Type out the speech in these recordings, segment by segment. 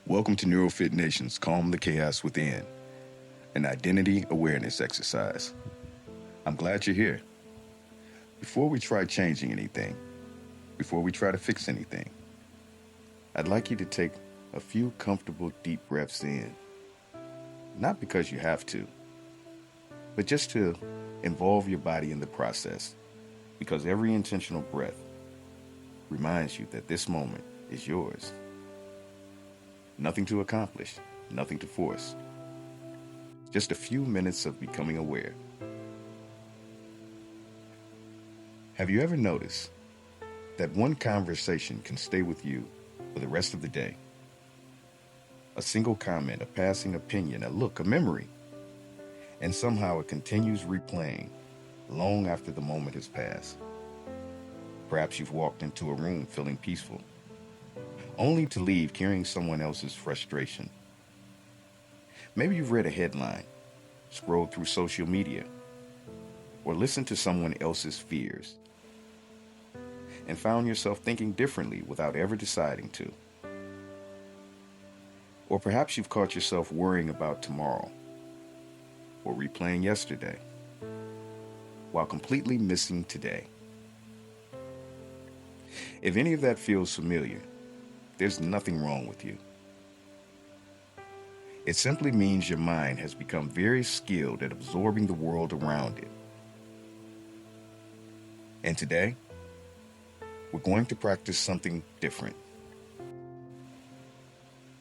Welcome to NeuroFitNation's Calm the Chaos Within, an identity awareness exercise. I'm glad you're here. Before we try changing anything, before we try to fix anything, I'd like you to take a few comfortable deep breaths in. Not because you have to, but just to involve your body in the process, because every intentional breath reminds you that this moment is yours. Nothing to accomplish, nothing to force. Just a few minutes of becoming aware. Have you ever noticed that one conversation can stay with you for the rest of the day? A single comment, a passing opinion, a look, a memory, and somehow it continues replaying long after the moment has passed. Perhaps you've walked into a room feeling peaceful, only to leave carrying someone else's frustration. Maybe you've read a headline, scrolled through social media, or listened to someone else's fears, and found yourself thinking differently without ever deciding to. Or perhaps you've caught yourself worrying about tomorrow, or replaying yesterday, while completely missing today. If any of that feels familiar, there's nothing wrong with you. It simply means your mind has become very skilled at absorbing the world around it. And today, we're going to practice something different.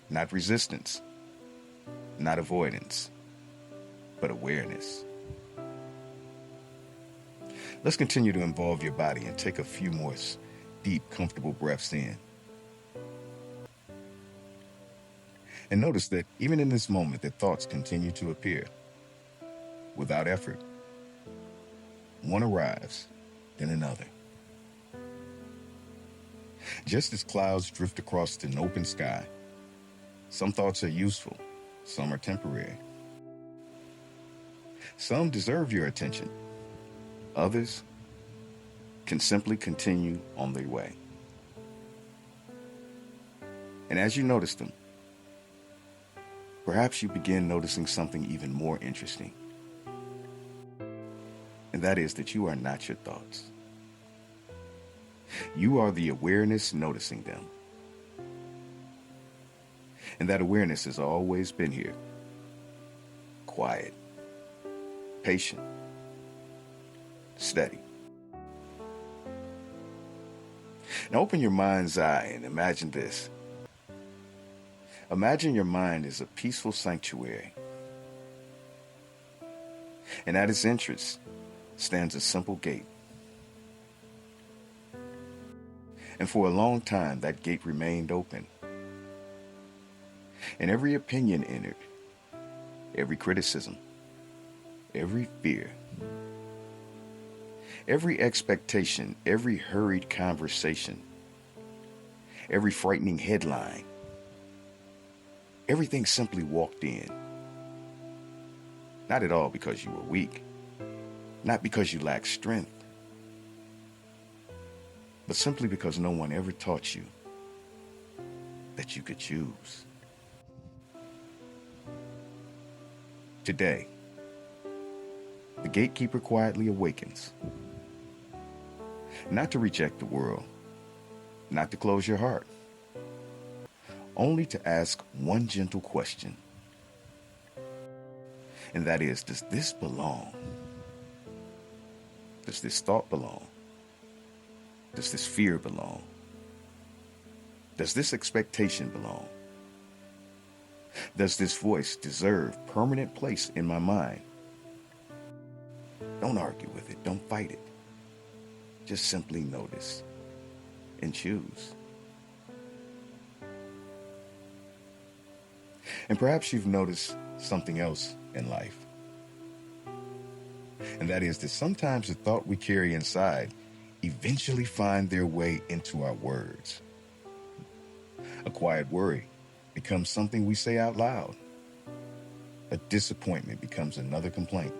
Not resistance, not avoidance, but awareness. Let's continue to involve your body and take a few more deep, comfortable breaths in. And notice that even in this moment, that thoughts continue to appear without effort. One arrives, then another. Just as clouds drift across an open sky, some thoughts are useful, some are temporary. Some deserve your attention. Others can simply continue on their way. And as you notice them, perhaps you begin noticing something even more interesting. And that is that you are not your thoughts. You are the awareness noticing them. And that awareness has always been here. Quiet, patient, steady. Now open your mind's eye and imagine this. Imagine your mind is a peaceful sanctuary. And at its entrance stands a simple gate. And for a long time, that gate remained open. And every opinion entered, every criticism, every fear, every expectation, every hurried conversation, every frightening headline, everything simply walked in. Not at all because you were weak, not because you lacked strength, but simply because no one ever taught you that you could choose. Today, the gatekeeper quietly awakens. Not to reject the world, not to close your heart, only to ask one gentle question. And that is, does this belong? Does this thought belong? Does this fear belong? Does this expectation belong? Does this voice deserve permanent place in my mind? Don't argue with it. Don't fight it. Just simply notice and choose. And perhaps you've noticed something else in life. And that is that sometimes the thought we carry inside eventually find their way into our words. A quiet worry becomes something we say out loud. A disappointment becomes another complaint.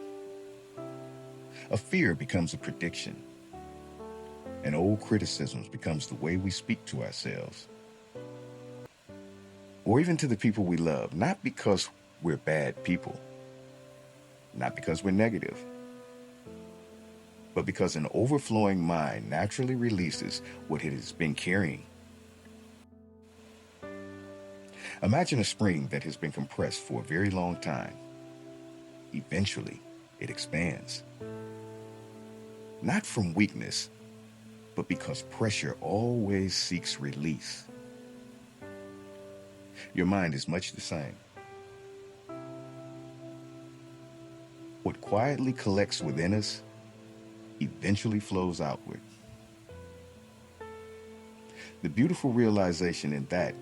A fear becomes a prediction. And old criticisms becomes the way we speak to ourselves. or even to the people we love, not because we're bad people, not because we're negative, but because an overflowing mind naturally releases what it has been carrying. Imagine a spring that has been compressed for a very long time. Eventually, it expands. Not from weakness, but because pressure always seeks release. Your mind is much the same. What quietly collects within us eventually flows outward. The beautiful realization in that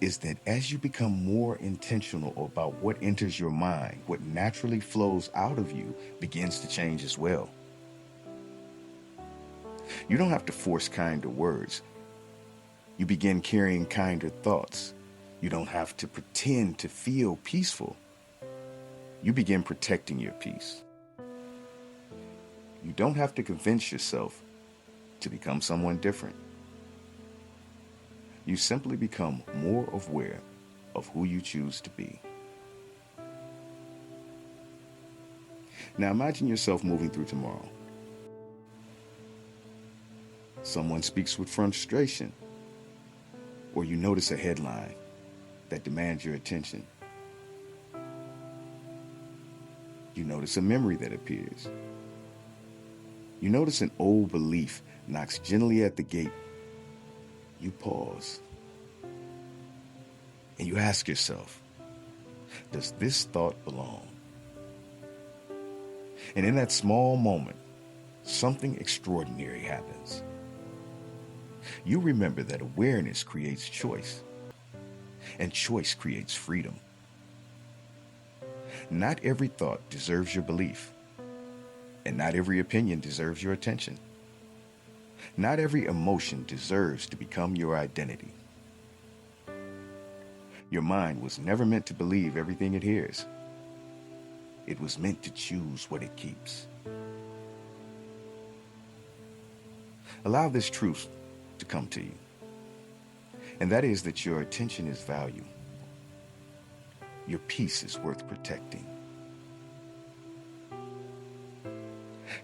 is that as you become more intentional about what enters your mind, what naturally flows out of you begins to change as well. You don't have to force kinder words. You begin carrying kinder thoughts. You don't have to pretend to feel peaceful. You begin protecting your peace. You don't have to convince yourself to become someone different. You simply become more aware of who you choose to be. Now imagine yourself moving through tomorrow. Someone speaks with frustration, or you notice a headline that demands your attention. You notice a memory that appears. You notice an old belief knocks gently at the gate. You pause. And you ask yourself, does this thought belong? And in that small moment, something extraordinary happens. You remember that awareness creates choice, and choice creates freedom. Not every thought deserves your belief, and not every opinion deserves your attention. Not every emotion deserves to become your identity. Your mind was never meant to believe everything it hears. It was meant to choose what it keeps. Allow this truth to come to you, and that is that your attention is valued. Your peace is worth protecting.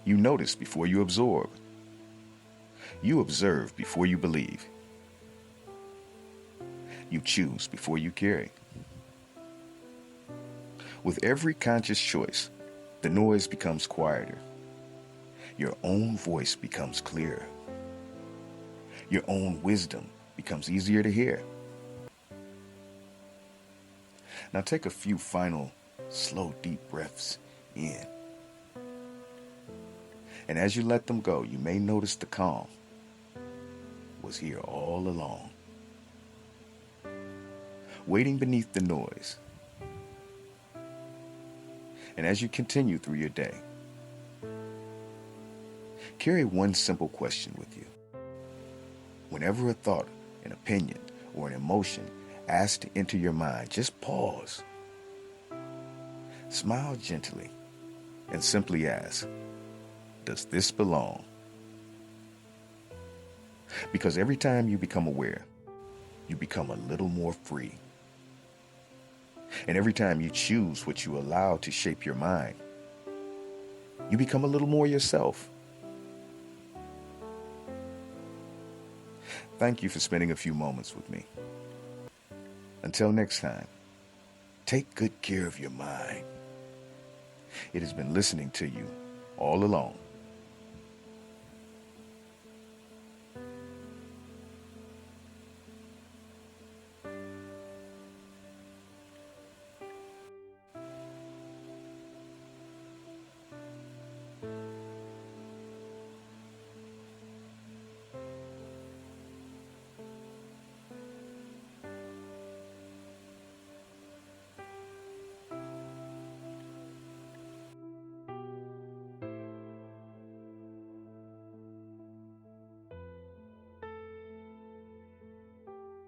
You notice before you absorb. You observe before you believe. You choose before you carry. With every conscious choice, the noise becomes quieter. Your own voice becomes clearer. Your own wisdom becomes easier to hear. Now take a few final, slow, deep breaths in. And as you let them go, you may notice the calm was here all along, waiting beneath the noise. And as you continue through your day, carry one simple question with you. Whenever a thought, an opinion, or an emotion asks to enter your mind, just pause. Smile gently and simply ask, does this belong? Because every time you become aware, you become a little more free. And every time you choose what you allow to shape your mind, you become a little more yourself. Thank you for spending a few moments with me. Until next time, take good care of your mind. It has been listening to you all along.